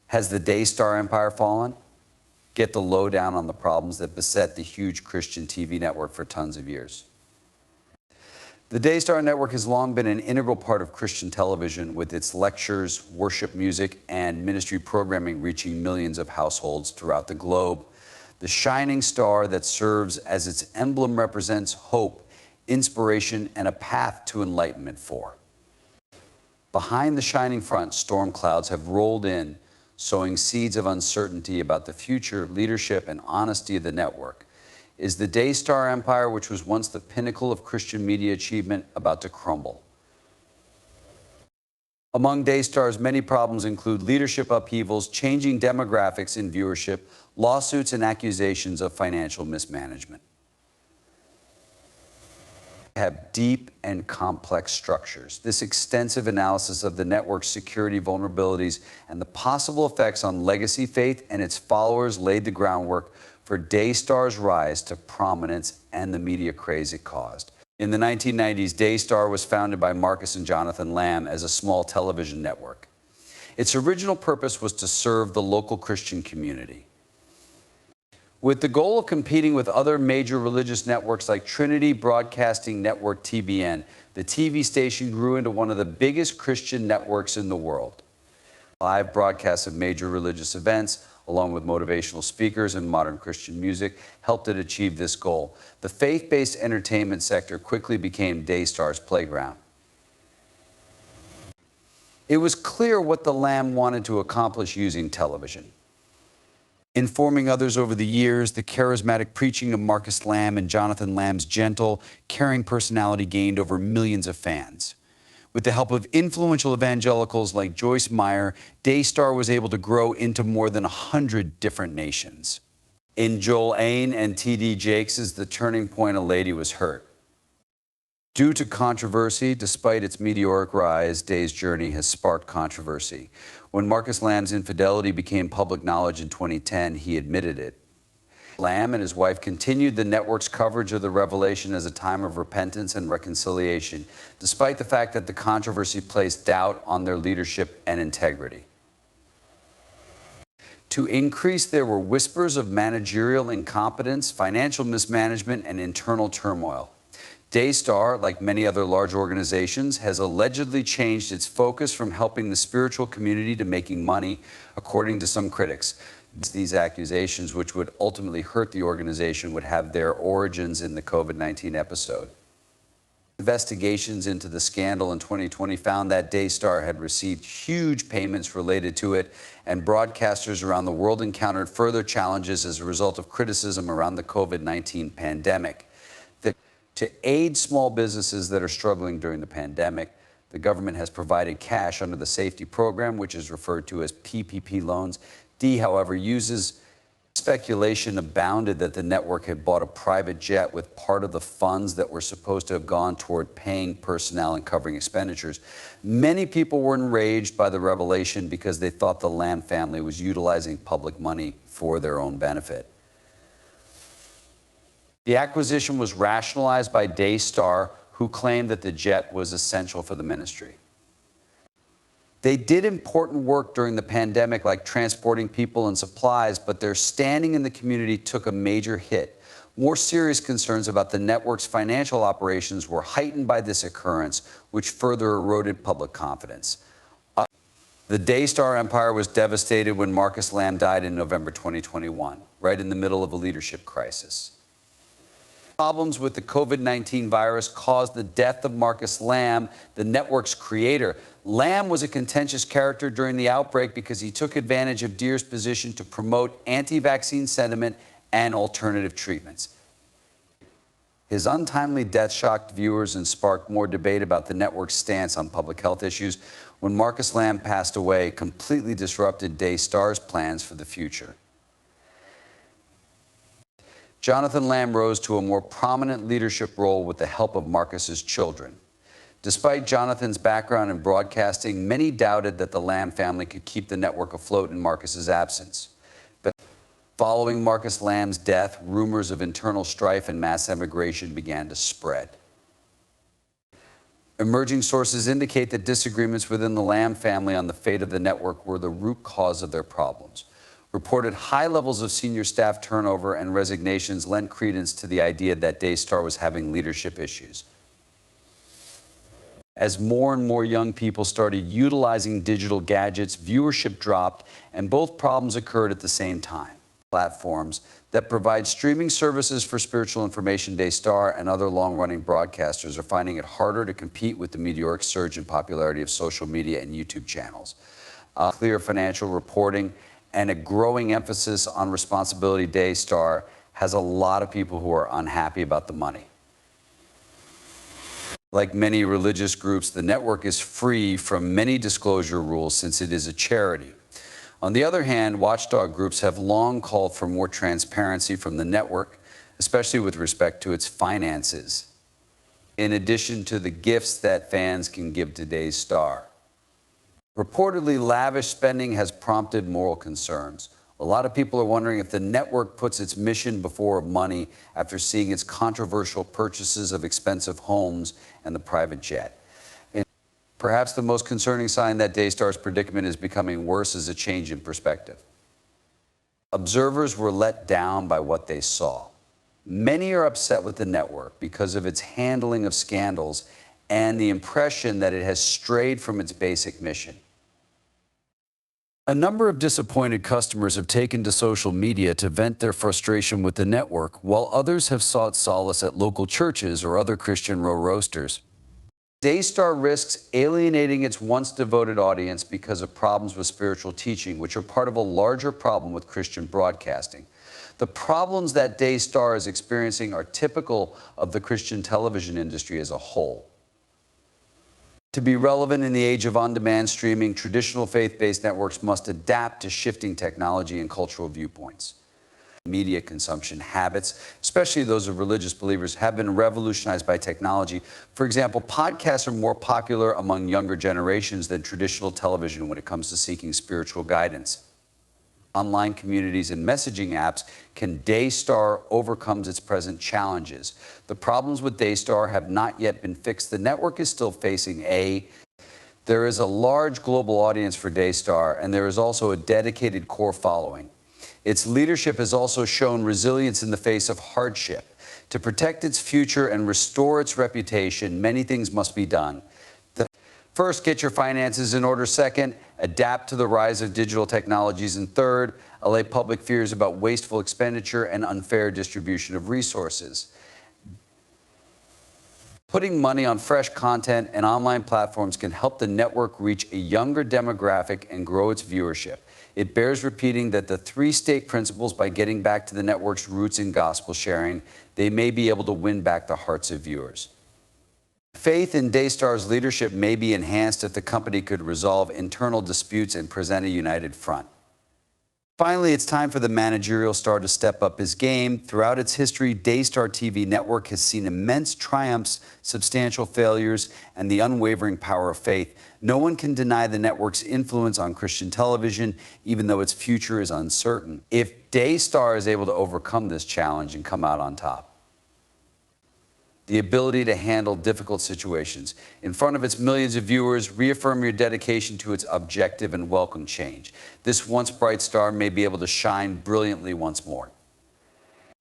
Has the Daystar empire fallen? Get the lowdown on the problems that beset the huge Christian TV network for tons of years. The Daystar network has long been an integral part of Christian television, with its lectures, worship music, and ministry programming reaching millions of households throughout the globe. The shining star that serves as its emblem represents hope, inspiration, and a path to enlightenment for. Behind the shining front, storm clouds have rolled in, sowing seeds of uncertainty about the future, leadership, and honesty of the network. Is the Daystar empire, which was once the pinnacle of Christian media achievement, about to crumble? Among Daystar's many problems include leadership upheavals, changing demographics in viewership, lawsuits, and accusations of financial mismanagement. Have deep and complex structures. This extensive analysis of the network's security vulnerabilities and the possible effects on legacy faith and its followers laid the groundwork for Daystar's rise to prominence and the media craze it caused. In the 1990s, Daystar was founded by Marcus and Jonathan Lamb as a small television network. Its original purpose was to serve the local Christian community. With the goal of competing with other major religious networks like Trinity Broadcasting Network TBN, the TV station grew into one of the biggest Christian networks in the world. Live broadcasts of major religious events, along with motivational speakers and modern Christian music, helped it achieve this goal. The faith-based entertainment sector quickly became Daystar's playground. It was clear what the Lamb wanted to accomplish using television. Informing others over the years, the charismatic preaching of Marcus Lamb and Jonathan Lamb's gentle, caring personality gained over millions of fans. With the help of influential evangelicals like Joyce Meyer, Daystar was able to grow into more than 100 different nations. In Joel Ain and T.D. Jakes' The Turning Point, a lady was hurt. Due to controversy, despite its meteoric rise, Day's journey has sparked controversy. When Marcus Lamb's infidelity became public knowledge in 2010, he admitted it. Lamb and his wife continued the network's coverage of the revelation as a time of repentance and reconciliation, despite the fact that the controversy placed doubt on their leadership and integrity. To increase, there were whispers of managerial incompetence, financial mismanagement, and internal turmoil. Daystar, like many other large organizations, has allegedly changed its focus from helping the spiritual community to making money, according to some critics. These accusations, which would ultimately hurt the organization, would have their origins in the COVID-19 episode. Investigations into the scandal in 2020 found that Daystar had received huge payments related to it, and broadcasters around the world encountered further challenges as a result of criticism around the COVID-19 pandemic. To aid small businesses that are struggling during the pandemic, the government has provided cash under the safety program, which is referred to as PPP loans. However, uses speculation abounded that the network had bought a private jet with part of the funds that were supposed to have gone toward paying personnel and covering expenditures. Many people were enraged by the revelation because they thought the Lamb family was utilizing public money for their own benefit. The acquisition was rationalized by Daystar, who claimed that the jet was essential for the ministry. They did important work during the pandemic, like transporting people and supplies, but their standing in the community took a major hit. More serious concerns about the network's financial operations were heightened by this occurrence, which further eroded public confidence. The Daystar empire was devastated when Marcus Lamb died in November 2021, right in the middle of a leadership crisis. Problems with the COVID-19 virus caused the death of Marcus Lamb, the network's creator. Lamb was a contentious character during the outbreak because he took advantage of Deere's position to promote anti-vaccine sentiment and alternative treatments. His untimely death shocked viewers and sparked more debate about the network's stance on public health issues. When Marcus Lamb passed away, it completely disrupted Daystar's plans for the future. Jonathan Lamb rose to a more prominent leadership role with the help of Marcus's children. Despite Jonathan's background in broadcasting, many doubted that the Lamb family could keep the network afloat in Marcus's absence. But following Marcus Lamb's death, rumors of internal strife and mass emigration began to spread. Emerging sources indicate that disagreements within the Lamb family on the fate of the network were the root cause of their problems. Reported high levels of senior staff turnover and resignations lent credence to the idea that Daystar was having leadership issues. As more and more young people started utilizing digital gadgets, viewership dropped, and both problems occurred at the same time. Platforms that provide streaming services for spiritual information, Daystar and other long-running broadcasters are finding it harder to compete with the meteoric surge in popularity of social media and YouTube channels. Clear financial reporting and a growing emphasis on responsibility, Daystar has a lot of people who are unhappy about the money. Like many religious groups, the network is free from many disclosure rules since it is a charity. On the other hand, watchdog groups have long called for more transparency from the network, especially with respect to its finances, in addition to the gifts that fans can give to Daystar. Reportedly, lavish spending has prompted moral concerns. A lot of people are wondering if the network puts its mission before money after seeing its controversial purchases of expensive homes and the private jet. And perhaps the most concerning sign that Daystar's predicament is becoming worse is a change in perspective. Observers were let down by what they saw. Many are upset with the network because of its handling of scandals and the impression that it has strayed from its basic mission. A number of disappointed customers have taken to social media to vent their frustration with the network, while others have sought solace at local churches or other Christian row roasters. Daystar risks alienating its once devoted audience because of problems with spiritual teaching, which are part of a larger problem with Christian broadcasting. The problems that Daystar is experiencing are typical of the Christian television industry as a whole. To be relevant in the age of on-demand streaming, traditional faith-based networks must adapt to shifting technology and cultural viewpoints. Media consumption habits, especially those of religious believers, have been revolutionized by technology. For example, podcasts are more popular among younger generations than traditional television when it comes to seeking spiritual guidance. Online communities and messaging apps can Daystar overcomes its present challenges. The problems with Daystar have not yet been fixed. The network is still facing there is a large global audience for Daystar, and there is also a dedicated core following. Its leadership has also shown resilience in the face of hardship. To protect its future and restore its reputation, many things must be done. First, get your finances in order. Second, adapt to the rise of digital technologies. And third, allay public fears about wasteful expenditure and unfair distribution of resources. Putting money on fresh content and online platforms can help the network reach a younger demographic and grow its viewership. It bears repeating that the three stake principles by getting back to the network's roots in gospel sharing, they may be able to win back the hearts of viewers. Faith in Daystar's leadership may be enhanced if the company could resolve internal disputes and present a united front. Finally, it's time for the managerial star to step up his game. Throughout its history, Daystar TV network has seen immense triumphs, substantial failures, and the unwavering power of faith. No one can deny the network's influence on Christian television, even though its future is uncertain. If Daystar is able to overcome this challenge and come out on top, the ability to handle difficult situations in front of its millions of viewers, reaffirm your dedication to its objective and welcome change. This once bright star may be able to shine brilliantly once more.